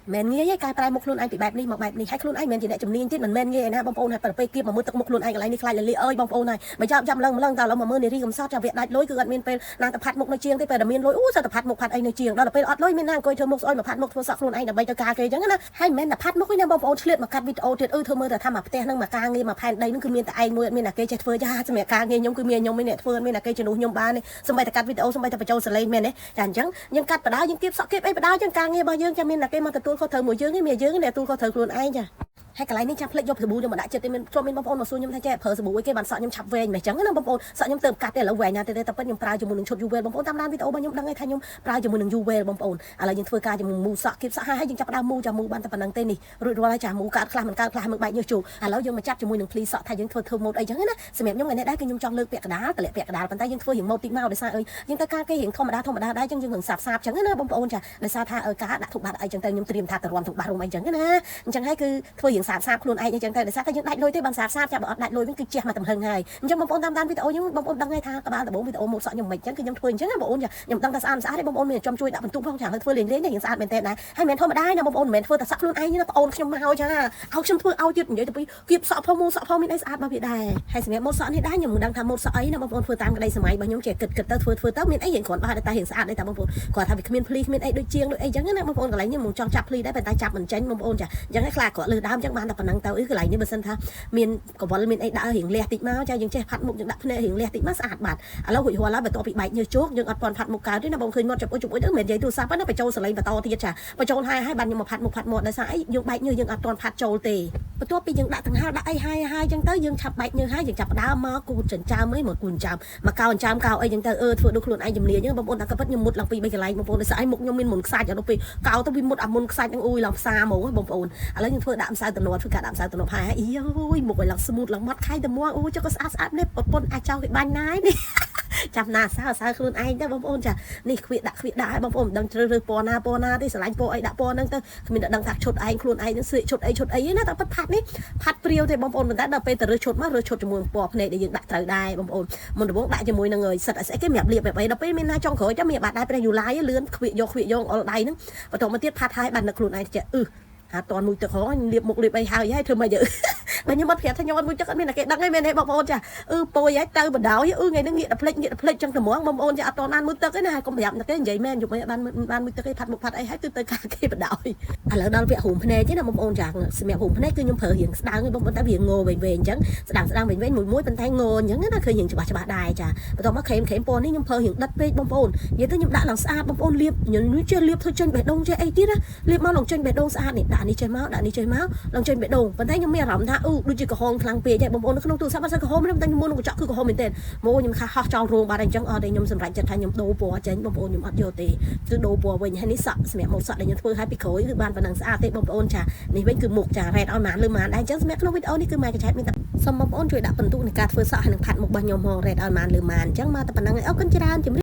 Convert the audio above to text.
men nghe cái prai một luôn anh bị bẹp đi một bẹp đi hay luôn anh men chỉ để chấm niên chứ mình men nghe na bông ôn này phảiไปkia mà mưa tật một luôn anh lại đi khai là li ơi bông ôn này mà chăm lần tao mà mưa này đi cầm sót cho việc đại lối cứ gần menเป็นนางตะพัดมุกในเชียงที่เป็นmen lốiสะตะพัดมุกพัดไอในเชียงเราเป็นอดลอยmenนางกอยเธอมุกซอยมาพัดมุกโทรศัพท์luôn anh làใบตะกาเกยจังนะให้menตะพัดมุกนี่นะบองเฉลี่ยมากัดวิดีโอเธอเธอมือแต่ทำมาเตะนั่งมากางเงี้ยมาแผ่นใดนั่นคือmenแต่ไอมือmenน่ะเกยจะเฟื่อจ้าสมัยกางเงี้ยยมคือmenยมไม่เนี่ยเฟื่อmenน่ะเกยจะหนูยมบ้านนี่สมัยตะกัดวิดีโอสมัยตะประโจสไลmenเนี่ยจังจังยังกัดปะดายังเก็บสอกเก็บไอ้ปะดาจังกางเงี้ยบ่ยังจะmenน่ะเกยมาตะตัวเขาเธอหมวยเยอะเงี้ยเมียเยอะเนี่ยตัวเขาเธอluôn anhจ้ะให้กระไรนี่จับเพลย์ยกสบู่จะมาได้เจอเต็มตัวมันบางคนมาสู้ยมท่าแจ๊เผอสบู่ไว้แกบันสอนยมฉับเวงไหมจังงั้นบางคนสอนยมเติมกัดเนี่ยแล้วแหวนนะแต่เป็นยมปลายจมูกหนึ่งชดยูเวลบางคนตามร้านวิดีโอบางยมดังไงทายยมปลายจมูกหนึ่งยูเวลบางคนอะไรยังเฟื่อการจมูกมูสกิบสะให้ยังจับดาวมูจมูกบันตะปนังเต้นนี่รู้ว่าอะไรจ่ามูการคลามันการคลามันใบเยอะจูแล้วยังมาจับจมูกหนึ่งพลีสะทายยังเฟื่อหมดไอ้จังงั้นนะสมัยยมไงเนี่ยได้กินยมจองเลือกเปียกกระดาษแต่เละเปียกกระดาษปันใต้ยังเฟื่ออย่างโมติมาได้ซายังตะการแกเห็นธรรมดาได้จังยังหึงสาบจังงั้นนะบางคนจ้ะได้ซาท่ากาดถูกบาดไอ้จังเตยยมเตรียมท่าตะรวมถูกบาดลงไอ้จังงั้นนะจังให้คือเฟื่ออย่างสาบខ្លួនไอ้จังเตยได้ซาท่ายังได้ลอยที่บันสาบจะบอกได้ลอยมันคือเจี๊ยมาตำเฮงไงยังบางคนตามด้านวิดีโอยังบางคนดังไงท่ากระบาลแต่บางวิดีโอหมดสอนยังไม่จังคือยังเฟื่อจังนะบางคนจ้ะยังตั้งแต่สะอาดได้บางคนเนี่ยจอมช่วยดับมันตุ้งท้องฉางเฟื่อเลี้ยงเนี่ยอย่างสะอาดเป็นเต้นนะให้แมนธรรมดานะบางคนแมนเฟื่อแต่สักខ្លួនไอ้นี่นะบางคนខ្ញុំមកចាเอาខ្ញុំធ្វើឲ្យទៀតនិយាយទៅពីគៀបសក់ផងសក់ផងមានអីស្អាតមកវាដែរហើយសម្រាប់ម៉ូតសក់នេះដែរខ្ញុំមិនដឹងថាម៉ូតសក់អីណាបងប្អូនធ្វើតាមក្តីសម័យរបស់ខ្ញុំចេះគិតទៅធ្វើទៅមានអីយ៉ាងគ្រាន់បើតែរៀងស្អាតដែរតែបងប្អូនគាត់ថាវាគ្មានភ្លីគ្មានអីដូចជាងដូចអីចឹងណាបងប្អូនកន្លែងនេះមិនចង់ចាប់ភ្លីដែរតែចាប់មិនចេញបងប្អូនចាចឹងឯងខ្លាគាត់លើដើមចឹងបានតែប៉ុណ្ណឹងទៅកន្លែងនេះបើសិនថាមានកវលមានអីដាក់រៀងលះតិចមកចាយើងចេះផាត់មុខយើងដាក់ភ្នែករៀងលះតិចមកស្អាតបាត់ឥឡូវរួចរាល់ហើយបន្ទាប់ពីបែកញើសជោគយើងអត់ទាន់ផាត់មុខកើតទេណាបងឃើញមាត់ចាប់អុយទៅមិននិយាយទូរស័ព្ទណាបញ្ចូលសលេងបន្តទៀតចាបញ្ចូលហើយបានខ្ញុំមកផាត់មុខផាត់មាត់ដោយសារអីយើងបែកញើសយើងអត់ទាន់ផាត់ចូលទេបន្ទាប់ពីយើងដាក់ទាំងហាលដាក់អីហើយចឹងទៅយើងឆាប់បែកញើសហើយយើងចាប់ដើមមកគូចិញ្ចើមអីមកគូចិញ្ចើមមកកោចិញ្ចើមកោអីចឹងទៅធ្វើដូចខ្លួនឯងជំនាញចឹងបងប្អូនតែក៏ពិតខ្ញុំមុតឡើងពី3កន្លែងបងប្អូនដោយសារអីមុខខ្ញុំមានមុនខ្សាច់ដល់ពេលកោទៅវាមុតអាមុនខ្សាច់នឹងអ៊ុយឡើងផ្សារហ្មងបងប្អូនឥឡូវខ្ញុំធ្វើដាក់ម្សៅតំណធ្វើការដាក់ម្សៅតំណហើយអីអូយមុខឲ្យឡើងស្មូតឡើងម៉ត់ខៃតែមកអូចុះក៏ស្អាតនេះប្រពន្ធអាចចោលគេបាញ់ណាយនេះចាំណាសើខ្លួនឯងទៅបងប្អូនចានេះខ្វៀដាក់ឲ្យបងប្អូនមិនដឹងជ្រើសរើសពណ៌ណាទេស្រឡាញ់ពណ៌អីដាក់ពណ៌ហ្នឹងទៅគ្មានដឹងថាឈុតឯងខ្លួនឯងនឹងស្លៀកឈុតអីណាតែប៉ាត់ផាត់នេះផាត់ព្រាវទេបងប្អូនប៉ុន្តែដល់ពេលទៅរើសឈុតមករើសឈុតជាមួយពណ៌ភ្នែកដែលយើងដាក់ត្រូវដែរបងប្អូនមុនដំបូងដាក់ជាមួយនឹងសិតស្អីគេសម្រាប់លាបបែបអីដល់ពេលមានណាចុងក្រោយចាំមានបាត់ដែរព្រះយូឡាយលឿនខ្វៀយកអល់ដៃហ្នឹងបន្តមកទៀតផាត់ហើយបាននៅខ្លួនឯងចេះអាតនមួយទឹកហងលាបមុខលាបអីហើយធ្វើមកយើបើខ្ញុំអត់ប្រាប់ថាខ្ញុំអត់មួយទឹកអត់មានតែគេដឹងឯងមែនទេបងប្អូនចាពយហើយទៅបដ ாய் ថ្ងៃនេះងាកតែភ្លេចចឹងតែហ្មងបងប្អូនចាអត់តបានមួយទឹកទេណាកុំប្រាប់តែគេនិយាយមែនយប់មិនបានមួយទឹកទេផាត់មុខផាត់អីហើយទៅការគេបដ ாய் ឥឡូវដល់វគ្គហូមភ្នែកទេណាបងប្អូនចាសម្រាប់ហូមភ្នែកគឺខ្ញុំប្រើរៀងស្ដើងបងប្អូនតែវាងងវែងអញ្ចឹងស្ដើងវែងមួយប៉ុន្តែងអញ្ចឹងណាឃើញរៀងច្បាស់ដែរចាបន្ទាប់មកក្រែមពណ៌នេះខ្ញុំប្រើរៀងដិតពេកបងប្អូននិយាយទៅខ្ញុំដាក់ឡើងស្អាតបងប្អូនលាបខ្ញុំនេះចេះលាបធ្វើចេញបេះដូងចេះអីទៀតណាលាបមកឡើងចេញបេះដូងស្អាតនេះដាក់នេះចេះមកឡើងចេញបេះដូងប៉ុន្តែខ្ញុំមានអារម្មណ៍ថាដូចជាក្រហមខ្លាំងពេកហើយបងប្អូននៅក្នុងទូរស័ព្ទអត់សូវក្រហមទេតែខ្ញុំមុននឹងកញ្ចក់គឺក្រហមមែនទេមកខ្ញុំខះចោលរោងបាត់អញ្ចឹងអត់ទេខ្ញុំសម្រេចចិត្តថាខ្ញុំដូរពណ៌ចេញបងប្អូនខ្ញុំអត់យកទេគឺដូរពណ៌វិញហើយនេះសក់សម្រាប់ម៉ូតសក់ដែលខ្ញុំធ្វើឲ្យពីក្រោយគឺបានប៉ុណ្ណឹងស្អាតទេបងប្អូនចានេះវិញគឺមុខចារ៉ែតឲ្យម៉ានលើម៉ានដែរអញ្ចឹងសម្រាប់ក្នុងវីដេអូនេះគឺម៉ែកញ្ឆែតមានតែសូមបងប្អូនជួយដាក់ពិន្ទុនៃការធ្វើសក់ហើយនឹងផាត់មុខរបស់ខ្ញុំហងរ៉ែតឲ្យម៉ានលើម៉ានអញ្ចឹងមកតែប៉ុណ្ណឹងឯងអរគុណច្រើន